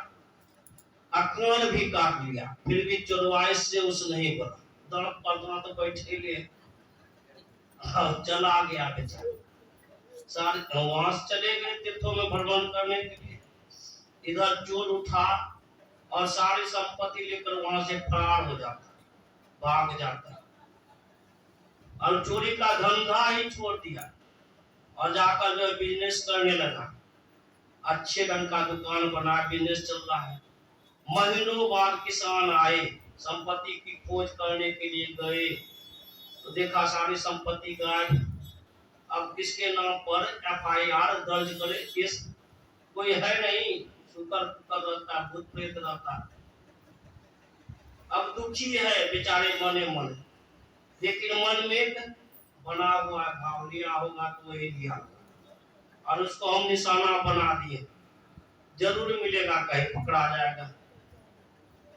कान भी काट लिया, फिर भी चोरवाई से उस नहीं बना, दांत पर दांत बैठे लिए चला गया बेचारा। सारे वहां चले गए तीर्थों में भ्रमण करने के लिए। इधर चोर उठा और सारी संपत्ति लेकर वहां से फरार हो जाता, भाग जाता, और चोरी का धंधा ही छोड़ दिया और जाकर जो बिजनेस करने लगा। अच्छे ढंग का दुकान बना, बिजनेस चल रहा है। महीनों बाद किसान आए, संपत्ति की खोज करने के लिए गए, तो देखा सारी संपत्ति गायब। अब किसके नाम पर FIR दर्ज करे, केस कोई है नहीं, शुक्र रहता, भूत प्रेत रहता। अब दुखी है बेचारे मने मन, लेकिन मन में एक बना हुआ भाव, लिया होगा तो वही लिया और उसको हम निशाना बना दिए, जरूर मिलेगा, कहीं पकड़ा जाएगा।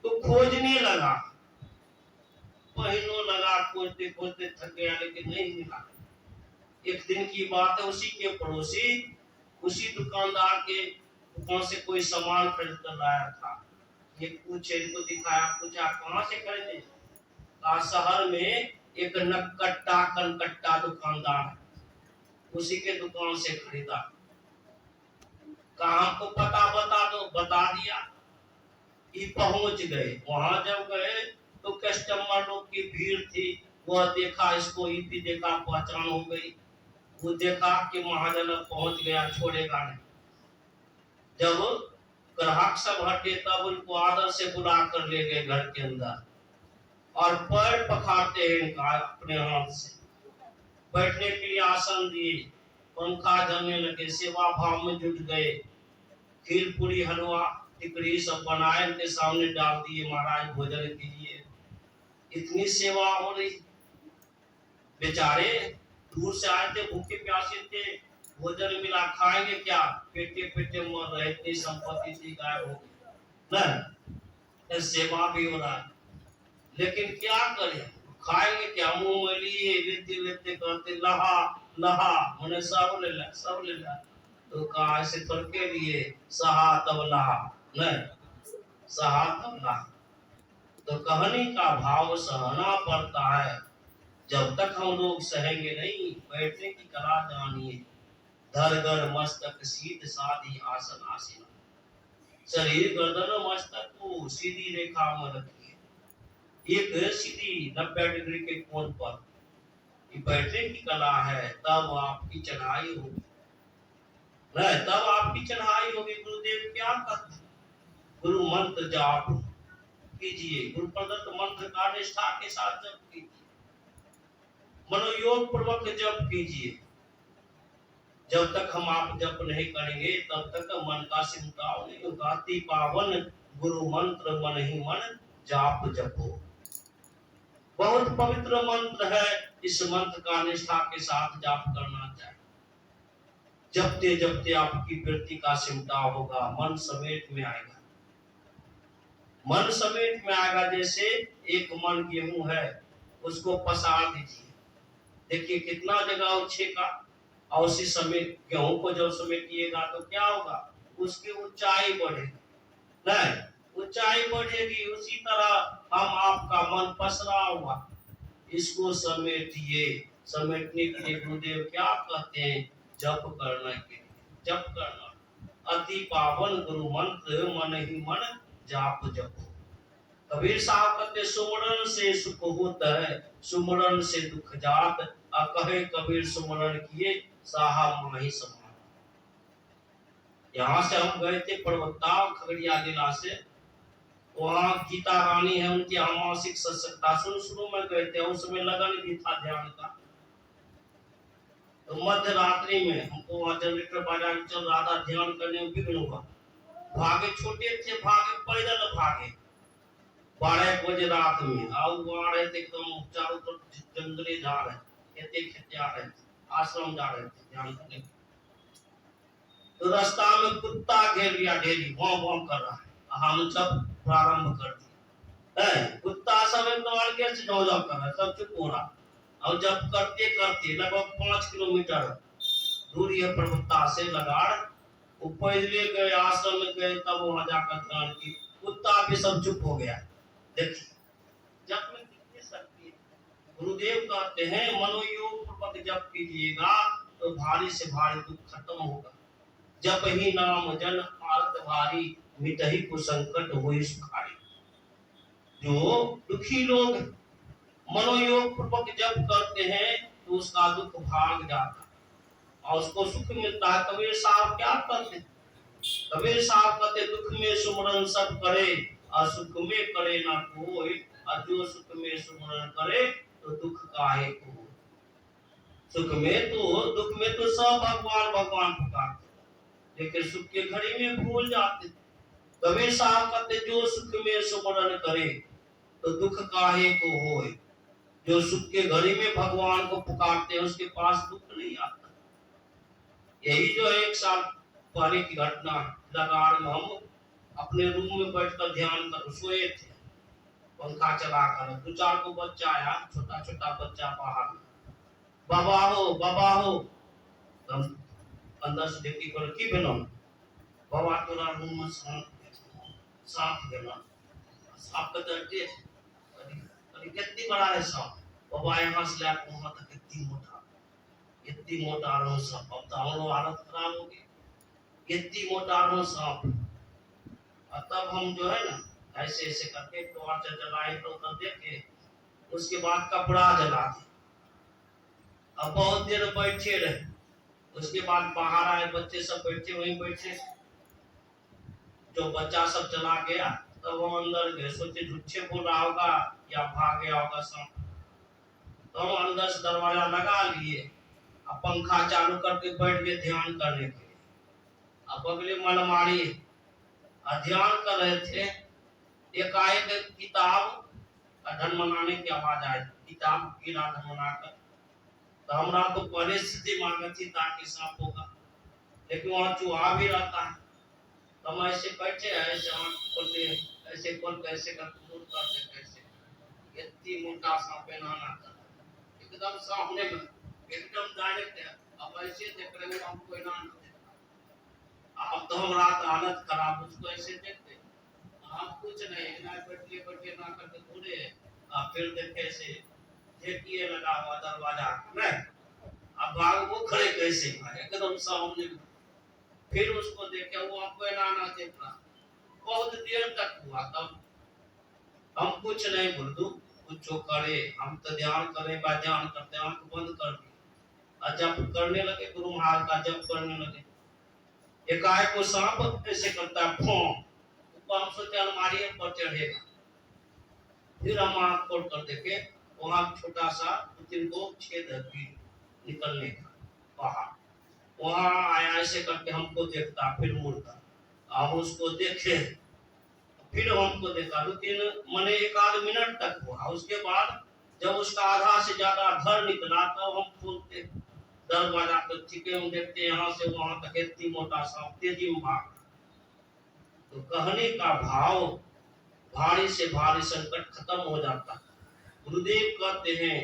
तो खोजने लगा, महीनों लगा, खोजते खोजते थक गया, लेकिन नहीं मिला। एक दिन की बात है, उसी के पड़ोसी उसी दुकानदार के दुकान से कोई सामान खरीद कर लाया था। ये पूछे, इनको दिखाया, पूछा कहाँ से खरीदे? कहा शहर में एक नक्कट्टा कनकट्टा दुकानदार है, उसी के दुकान से खरीदा। कहा हमको पता बता दो, बता दिया। ये पहुंच गए, वहां जब गए तो कस्टमर लोग की भीड़ थी। वह देखा, इसको भी देखा, पहचान हो गई। वो देखा कि महाजन पहुंच गया, छोड़ेगा नहीं। जब ग्राहक सब हटे तब उनको आदर से बुला कर ले गए घर के अंदर और पैर पखारते हैं इनका अपने हाथ से, बैठने के लिए आसन दिए, पंखा झलने लगे, सेवा भाव में जुट गए। खीर पूरी हलवा टिकड़ी सब बनाए, उनके सामने डाल दिए, महाराज भोजन कीजिए। इतनी सेवा हो रही, बेचारे दूर से आए थे, भूखे प्यासे थे, भोजन मिला, खाएंगे क्या, पेटे पेटे मर रहे, इतनी संपत्ति थी गायब हो गई। सेवा भी हो रहा है, लेकिन क्या करें, खाएंगे क्या, मुंह में लिए लेते लेते कहते लहा लहा, मैंने सब ले ला, सब ले ला। तो कहा ऐसे थोड़ के लिए सहा तब लहा, नहीं सहा तब लहा। तो कहने का भाव सहना पड़ता है। जब तक हम लोग सहेंगे नहीं, बैठने की कला जानिए। धरगर मस्तक सीध साधी आसन आसीना, शरीर गर्दन मस्तक को सीधी रेखा में रखिए, एक सीधी 90 डिग्री के कोण पर बैठने की कला है, तब आपकी चढ़ाई होगी, नहीं तब आपकी चढ़ाई होगी। गुरुदेव क्या कहते, गुरु मंत्र जाप, कीजिए, गुरु प्रदत्त मंत्र का निष्ठा के साथ जप कीजिए, मनोयोग पूर्वक जप कीजिए। जब तक हम आप जप नहीं करेंगे तब तक मन का सिमटाव नहीं होगा। अति पावन गुरु मंत्र मन ही मन जाप जपो। बहुत पवित्र मंत्र है, इस मंत्र का निष्ठा के साथ जाप करना चाहिए। जपते जपते आपकी वृत्ति का सिमटाव होगा, मन समेट में आएगा, मन समेट में आएगा। जैसे एक मन गेहूं है, उसको पसार दीजिए, देखिए कितना जगह उछेगा, और उसी समय गेहूं को जब समेटिएगा तो क्या होगा, उसकी ऊंचाई बढ़ेगी, नहीं ऊंचाई बढ़ेगी। उसी तरह हम आपका मन पसरा हुआ, इसको समेटिए। समेटने के लिए गुरुदेव क्या कहते हैं, जप करना के लिए, जप करना। अति पावन गुरु मंत्र मन ही मन जाप जपो। कबीर साहब कहते सुमरन से सुख होता है, सुमरन से दुख जात। कहे कबीर सुमरन किए साहब माही समान। यहाँ से हम गए थे पर्वता खगड़िया जिला से, वहाँ गीता रानी है, उनकी मासिक सत्संग शुरू में गए थे, उस समय लगन भी था ध्यान का। तो मध्य रात्रि में हमको वहाँ जनरेटर बजा के चल रहा था, ध्यान करने में विघ्न हुआ। भागे, छोटे थे, भागे पैदल भागे 12 बजे रात में, और वहाँ रहे थे एकदम चारों तरफ जंगली झाड़ है, खेते खेते आ रहे थे, आश्रम जा रहे थे ध्यान करने। तो रास्ता में कुत्ता घेर लिया, ढेरी भौं भौं कर रहा है। हम सब प्रारंभ कर दिए, कुत्ता सब एकदम अलगे से जाओ जाओ कर रहा है, सब चुप हो रहा। और जब करते करते लगभग 5 किलोमीटर दूरी है पर्वता से लगाड़, वो पैदले गए, आश्रम में गए, तब वहां जाकर ध्यान की, कुत्ता भी सब चुप हो गया। देखिए जप में कितनी शक्ति है। गुरुदेव कहते हैं मनोयोग पूर्वक जप कीजिएगा तो भारी से भारी दुख खत्म होगा। जप ही नाम जन आरत भारी, मिटहि को संकट होई सुखारी। जो दुखी लोग मनोयोग पूर्वक जप करते हैं तो उसका दुख भाग जाता है और उसको सुख मिलता है। कबीर साहब क्या कहते हैं, कबीर साहब कहते दुख में सुमरन सब करे और सुख में करे ना कोई, और जो सुख में सुमरन करे तो दुख काहे को। सुख में तो दुख में तो सब भगवान भगवान पुकारते, लेकिन सुख के घड़ी में भूल जाते। कबीर साहब कहते जो सुख में सुमरन करे तो दुख काहे को होए। जो सुख के घड़ी में भगवान को पुकारते हैं उसके पास दुख नहीं आता। यही जो 1 साल पहले की घटना, लगाड़ में हम अपने रूम में बैठकर ध्यान कर सोए थे, पंखा चलाकर 2-4 को बच्चा आया, छोटा छोटा बच्चा बाहर, बाबा हो। हम अंदर से देखी कर की बनो बाबा तोरा रूम में सांप गेला, सांप के डरते कितनी बड़ा है सांप, बाबा यहाँ से लाके वहां तक इतनी मोटा रहो सांप। अब तो हमारो हालत खराब हो गई, इतनी मोटा रहो सांप। और तब हम जो है ना ऐसे ऐसे करके टॉर्च जलाए तो उधर देखे, उसके बाद कपड़ा जला दिया। अब बहुत देर बैठे रहे, उसके बाद बाहर आए, बच्चे सब बैठे वहीं बैठे। जो बच्चा सब चला गया तब हम अंदर गए, सोचे झूठे बोल रहा होगा या भाग गया होगा सांप। तो हम अंदर से दरवाजा लगा लिए, अब पंखा चालू करके बैठ गए ध्यान करने के लिए। अब अगले मनमारी ध्यान कर रहे थे, एकाएक किताब ढनमनाने की आवाज आई, किताब गिरा ढनमनाकर। तो हमरा तो पहले स्थिति मांगी थी ताकि सांप होगा, लेकिन वहां चूहा भी रहता है। तो हम ऐसे बैठे, ऐसे आंख खोलते, ऐसे खोल कैसे करते कैसे, इतनी मोटा सांप नाना था, एकदम सामने में, एकदम डायरेक्ट है। अब ऐसे देख रहे हो, हमको ना अब तो हम रात हालत खराब, उसको ऐसे देखते आप कुछ नहीं ना, बैठिए ना करके पूरे फिर देखे से ठेकिए लगा हुआ दरवाजा में, अब भाग वो खड़े कैसे भाई एकदम सामने। फिर उसको देखे, वो आपको ना देखना, बहुत देर तक हुआ। तब हम कुछ नहीं बोल दू, कुछ करे, हम तो ध्यान करे, ध्यान करते, आंख बंद कर दी, जप करने लगे, गुरु महाराज का जप करने लगे। एकाएक को सांप ऐसे करता है, फों, हम सोचे अलमारी पर चढ़ेगा, फिर हम आँख खोल कर देखे, वहां छोटा सा 2-3 छेद है पीठ निकलने का बाहर। वहां आया ऐसे करके हमको देखता, फिर मुड़ता, हम उसको देखे, फिर हमको देखा 2-3 माने 1-आध मिनट तक हुआ। उसके बाद जब उसका आधा से ज्यादा घर निकला तब हम खोलते दरवाजा, तो ठीक है हम देखते यहाँ से वहां तक इतनी मोटा सांप तेजी में भाग। तो कहने का भाव, भारी से भारी संकट खत्म हो जाता। गुरुदेव कहते हैं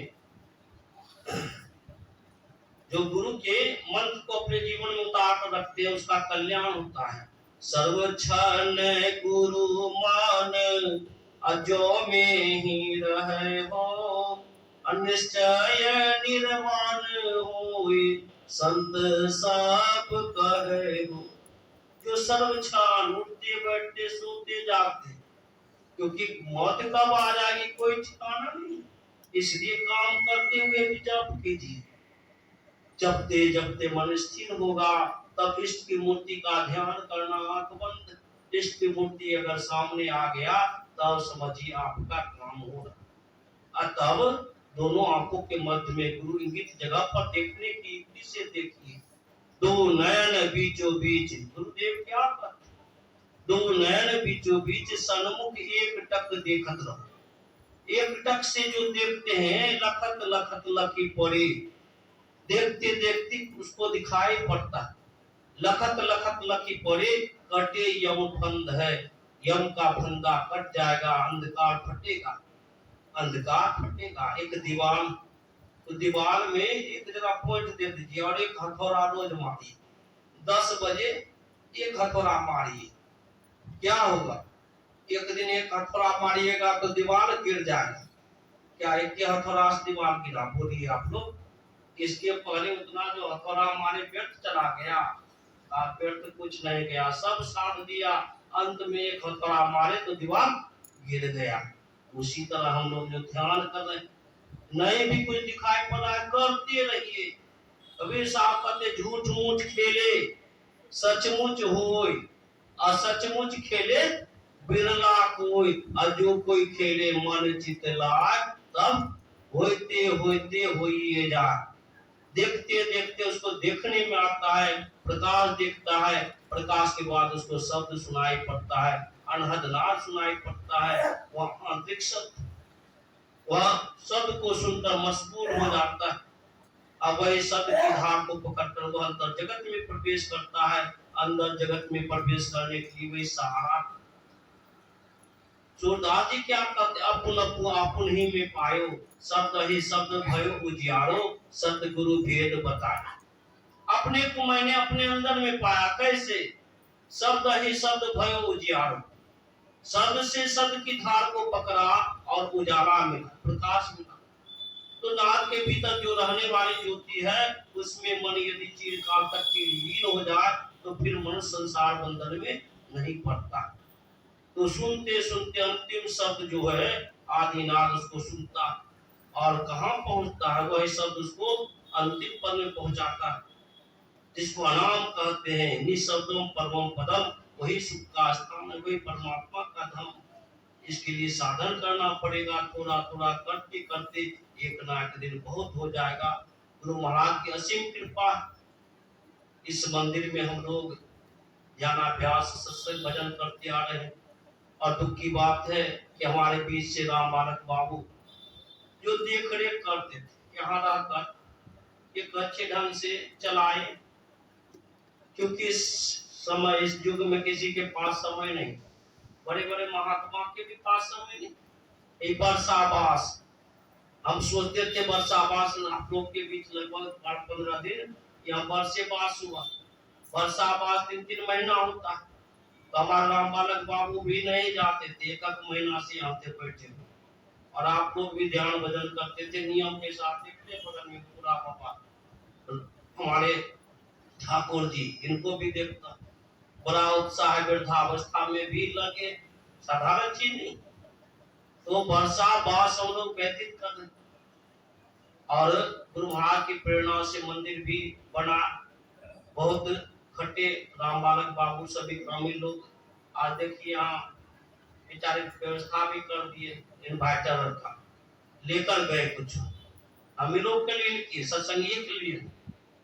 जो गुरु के मंत्र को अपने जीवन में उतार कर रखते हैं उसका कल्याण होता है। सर्वक्षण गुरु मान अजो में ही रहे हो, अनिश्चय निर्वाण होए संत सब कहे हो। जो सर्वक्षण उठते बैठते सोते जागते, क्योंकि मौत कब आ जाएगी कोई ठिकाना नहीं, इसलिए काम करते हुए भी जप कीजिए। जपते जपते मन स्थिर होगा, तब इष्ट की मूर्ति का ध्यान करना, आंख बंद, इष्ट की मूर्ति अगर सामने आ गया तब समझिए आपका काम हो रहा। तब दोनों आंखों के मध्य में गुरु इंगित जगह पर देखने की युक्ति से देखिए। दो नयन बीचों बीच, गुरुदेव क्या कहते, दो नयन बीचों बीच सन्मुख एक टक देखत रहो। एक टक से जो देखते हैं लखत लखत लकी पड़े, देखते देखते उसको दिखाई पड़ता। लखत लखत लकी पड़े, कटे यम फंद है, यम का फंदा कट जाएगा, अंधकार फटेगा, अंधकार फटेगा। एक दीवार, तो दीवार में एक जगह पॉइंट दे दीजिए और एक हथौड़ा रोज मारिए। 10 बजे एक हथौड़ा मारिए, क्या होगा? एक दिन एक हथौड़ा मारिएगा तो दीवार गिर जाएगा। क्या एक के हथौड़ा से दीवार गिरा? बोलिए आप लोग। इसके पहले उतना जो हथौड़ा हमारे व्यर्थ चला गया, व्यर्थ कुछ नहीं गया, सब साथ दिया, अंत में एक हथौड़ा मारे तो दीवार गिर गया। उसी तरह हम लोग जो ध्यान कर रहे हैं, नहीं भी कुछ दिखाई पड़ रहा है करते रहिए। कबीर साहब कहते झूठ मूठ खेले सचमुच होय, असचमुच खेले बिरला कोई। और जो कोई खेले मन चित लाय, तब होते होते होइए जाए। देखते देखते उसको देखने में आता है, प्रकाश देखता है, प्रकाश के बाद उसको शब्द सुनाई पड़ता है, अनहद नाद सुनाई पड़ता है। वह आंतरिक शब्द, वह शब्द को सुनकर मशगूल हो जाता है। अब वही शब्द की धार को पकड़कर वह अंदर जगत में प्रवेश करता है। अंदर जगत में प्रवेश करने के लिए वही सहारा। सूरदास जी क्या कहते, अपुन अपुन ही में पायो, शब्द ही शब्द भयो उजियारो, सतगुरु भेद बताया। अपने को मैंने अपने अंदर में पाया, कैसे? शब्द ही शब्द भयो उजियारो, शब्द से शब्द की धार को पकड़ा और उजाला मिला, प्रकाश मिला। तो नाद के भीतर जो रहने वाली ज्योति है, उसमें मन यदि चिरकाल तक की लीन हो जाए तो फिर मन संसार बंधन में नहीं पड़ता। तो सुनते सुनते अंतिम शब्द जो है आदिनाद उसको सुनता और कहाँ पहुंचता है, वही शब्द उसको अंतिम पद में पहुंचाता है, जिसको अनाम कहते हैं। निशब्दम परमम पदम, वही सुख का स्थान है, वही परमात्मा का धाम। इसके लिए साधन करना पड़ेगा, थोड़ा थोड़ा करते करते एक ना एक दिन बहुत हो जाएगा। गुरु महाराज की असीम कृपा। इस मंदिर में हम लोग ज्ञानाभ्यास सत्संग भजन करते आ रहे हैं, और दुख की बात है कि हमारे बीच से राम बालक बाबू जो देख रेख करते थे यहाँ रहकर एक अच्छे ढंग से चलाए, क्योंकि इस समय इस युग में किसी के पास समय नहीं, बड़े बड़े महात्मा के भी पास समय नहीं। एक वर्षावास, हम सोचते थे वर्षावास आप लोग के बीच लगभग 15 दिन यहाँ वर्षेवास हुआ। वर्षावास 3-3 महीना होता है, तो हमारे राम बालक बाबू भी नहीं जाते थे, 1 महीना से यहाँ थे बैठे हुए। और आप लोग भी ध्यान भजन करते थे नियम के साथ। देखते बगल में पूरा बाबा हमारे ठाकुर जी, इनको भी देखता, बड़ा उत्साह वृद्धावस्था में भी लगे, साधारण चीज नहीं। तो वर्षावास हम लोग व्यतीत कर रहे, और गुरु महाराज की प्रेरणा से मंदिर भी बना। बहुत खट्टे राम बालक बाबू सभी ग्रामीण लोग आज देखिए यहाँ बेचारे व्यवस्था भी कर दिए इन्वर्टर का, लेकर गए कुछ हम ही लोग के लिए किए, सत्संगी के लिए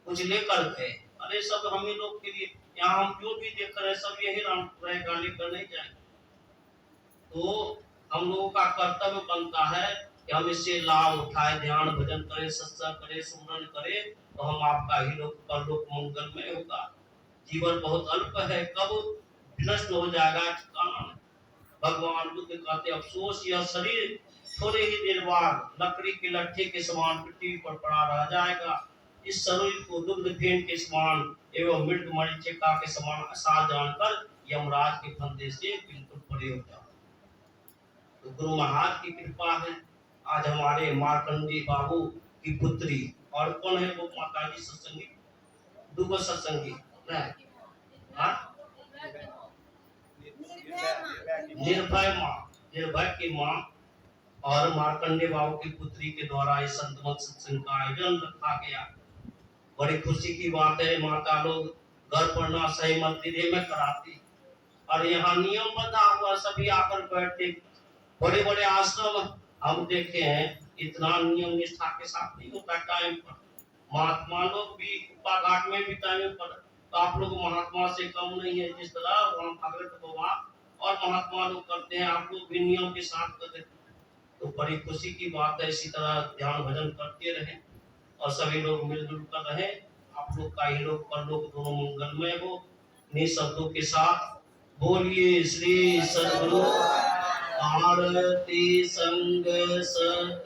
कुछ लेकर गए। अरे सब हम ही लोग के लिए, यहाँ हम जो भी देख रहे हैं सब यही राम रहेगा, लेकर नहीं जाए। तो हम लोगों का कर्तव्य बनता है कि हम इससे लाभ उठाए, ध्यान भजन करें, सत्संग करें, सुमरन करें, तो हम आपका ही लोग परलोक मंगलमय होगा। जीवन बहुत अल्प है, कब नष्ट हो जाएगा ठिकाना नहीं। भगवान बुद्ध कहते अफसोस यह शरीर थोड़े ही देर बाद लकड़ी के लट्ठे के समान पृथ्वी पर पड़ा रह जाएगा। इस शरीर को दुग्ध फेन के समान एवं मृग मरीचिका के समान आसार जानकर यमराज के फंदे से बिल्कुल परे हो जाओ। तो गुरु महाराज की कृपा है, आज हमारे मार्कंडी बाबू की पुत्री, और कौन है वो माता जी सत्संगी, दुगो सत्संगी निर्भय माँ, निर्भय की माँ और मार्कंडे बाबू की पुत्री के द्वारा इस संतमत सत्संग का आयोजन रखा गया। बड़ी खुशी की बात है, माता लोग घर पर ना सही मंदिर में कराती, और यहाँ नियम बना हुआ, सभी आकर बैठते। बड़े बड़े आश्रम हम देखे हैं, इतना नियम निष्ठा के साथ नहीं होता टाइम पर। महात्मा लोग भी कुप्पा घाट में भी टाइम पर, तो आप लोग महात्मा से कम नहीं है। जिस तरह वहाँ भगवत बाबा और महात्मा लोग करते हैं, आप लोग भी नियम के साथ करते। तो बड़ी खुशी की बात है, इसी तरह ध्यान भजन करते रहे और सभी लोग मिलजुल कर रहे। आप लोग का ही लोग परलोक दोनों मंगलमय हो। इन्हीं शब्दों के साथ बोलिए श्री सद्गुरु आरती संग सत